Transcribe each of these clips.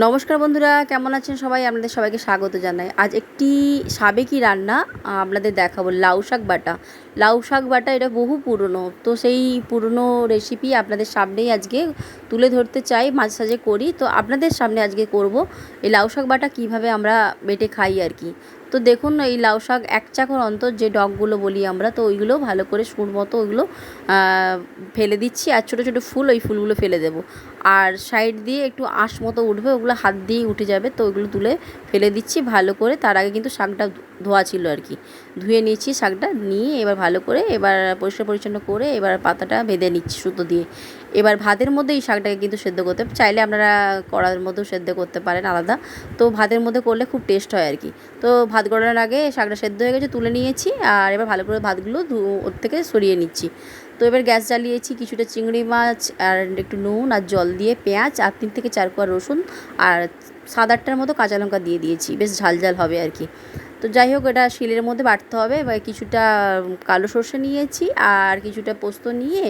নমস্কার বন্ধুরা, কেমন আছেন সবাই? আপনাদের সবাইকে স্বাগত জানাই। আজ একটি সাবেকি রান্না আপনাদের দেখাবো, লাউ শাক বাটা। লাউ শাক বাটা এটা বহু পুরনো, তো সেই পুরনো রেসিপি আপনাদের সামনেই আজকে তুলে ধরতে চাই। মাঝে সাঝে করি, তো আপনাদের সামনে আজকে করব এই লাউ শাক বাটা কীভাবে আমরা বেটে খাই আর কি। তো দেখুন, এই লাউ শাক 1 চাকর অন্তর যে ডগগুলো বলি আমরা, তো ওইগুলো ভালো করে সুর মতো ওইগুলো ফেলে দিচ্ছি। আর ছোটো ছোটো ফুল, ওই ফুলগুলো ফেলে দেবো। আর সাইড দিয়ে একটু আঁশ মতো উঠবে, ওগুলো হাত দিয়েই উঠে যাবে, তো ওইগুলো তুলে ফেলে দিচ্ছি ভালো করে। তার আগে কিন্তু শাকটা ধোয়া ছিল আর কি, ধুয়ে নিয়েছি শাকটা, নিয়ে এবার ভালো করে এবার পরিষ্কার পরিচ্ছন্ন করে এবার পাতাটা বেঁধে নিচ্ছি সুতো দিয়ে। এবার ভাতের মধ্যে এই শাকটাকে কিন্তু সেদ্ধ করতে, চাইলে আপনারা কড়ার মধ্যেও সেদ্ধ করতে পারেন আলাদা, তো ভাতের মধ্যে করলে খুব টেস্ট হয় আর কি। তো ভাত গড়ানোর আগে শাকটা সেদ্ধ হয়ে গেছে, তুলে নিয়েছি। আর এবার ভালো করে ভাতগুলো ওর থেকে সরিয়ে নিচ্ছি। তো এবার গ্যাস জ্বালিয়েছি, কিছুটা চিংড়ি মাছ আর একটু নুন আর জল দিয়ে পেঁয়াজ আর 3 থেকে 4 কোয়া রসুন আর 7-8টার মতো কাঁচা লঙ্কা দিয়ে দিয়েছি, বেশ ঝাল ঝাল হবে আর কি। তো যাই হোক, এটা শিলের মধ্যে বাটতে হবে। এবার কিছুটা কালো সর্ষে নিয়েছি আর কিছুটা পোস্ত নিয়ে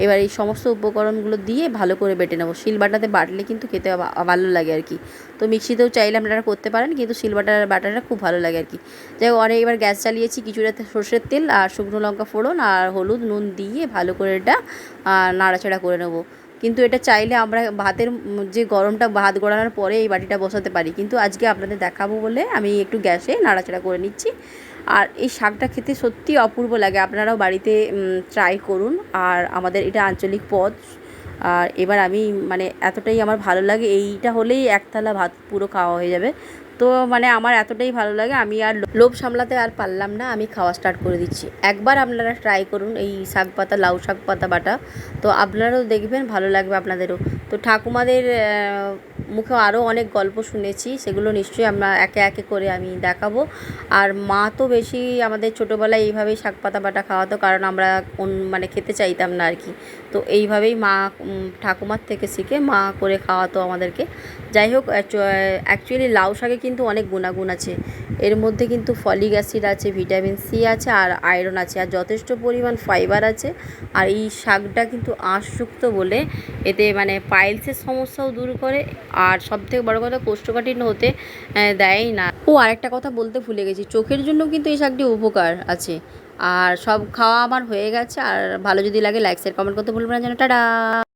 এবার এই সমস্ত উপকরণগুলো দিয়ে ভালো করে বেটে নেবো। শিল বাটাতে বাটলে কিন্তু খেতে ভালো লাগে আর কি। তো মিক্সিতেও চাইলে আপনারা করতে পারেন, কিন্তু শিল বাটাটা খুব ভালো লাগে আর কি। যাই হোক, অনেক এবার গ্যাস চালিয়েছি, কিছুটা সর্ষের তেল আর শুকনো লঙ্কা ফোড়ন আর হলুদ নুন দিয়ে ভালো করে এটা নাড়াচাড়া করে নেবো। কিন্তু এটা চাইলে আমরা ভাতের যে গরমটা, ভাত গড়ানোর পরে এই বাটিটা বসাতে পারি, কিন্তু আজকে আপনাদের দেখাবো বলে আমি একটু গ্যাসে নাড়াচাড়া করে নিচ্ছি। আর এই শাকটা খেতে সত্যিই অপূর্ব লাগে, আপনারাও বাড়িতে ট্রাই করুন। আর আমাদের এটা আঞ্চলিক পদ। আর এবার আমি মানে এতটাই আমার ভালো লাগে, এইটা হলেই এক থালা ভাত পুরো খাওয়া হয়ে যাবে। তো মানে আমার এতটাই ভালো লাগে, আমি আর লোভ সামলাতে আর পারলাম না, আমি খাওয়া স্টার্ট করে দিচ্ছি। একবার আপনারা ট্রাই করুন এই শাক পাতা, লাউ শাক পাতা বাটা, তো আপনারাও দেখবেন ভালো লাগবে আপনাদেরও। তো ঠাকুমাদের মুখে আরও অনেক গল্প শুনেছি, সেগুলো নিশ্চয়ই আমরা একে একে করে আমি দেখাবো। আর মা তো বেশি আমাদের ছোটোবেলায় এইভাবেই শাক পাতা বাটা খাওয়াতো, কারণ আমরা মানে খেতে চাইতাম না আর কি। তো এইভাবেই মা ঠাকুমার থেকে শিখে মা করে খাওয়াতো আমাদেরকে। যাই হোক, অ্যাকচুয়ালি লাউ শাকে কিন্তু অনেক গুণাগুণ আছে। এর মধ্যে কিন্তু ফলিক অ্যাসিড আছে, ভিটামিন সি আছে আর আয়রন আছে, আর যথেষ্ট পরিমাণ ফাইবার আছে। আর এই শাকটা কিন্তু আঁশযুক্ত বলে এতে মানে পাইলসের সমস্যাও দূর করে। আর সবথেকে বড় কথা, কোষ্ঠকাঠিন্য হতে দেয়ই না। ও আরেকটা কথা বলতে ভুলে গেছি, চোখের জন্য কিন্তু এই শাকটি উপকার আছে। আর সব খাওয়া আমার হয়ে গেছে। আর ভালো যদি লাগে লাইক শেয়ার কমেন্ট করতে ভুলবেন না যেন। টাটা।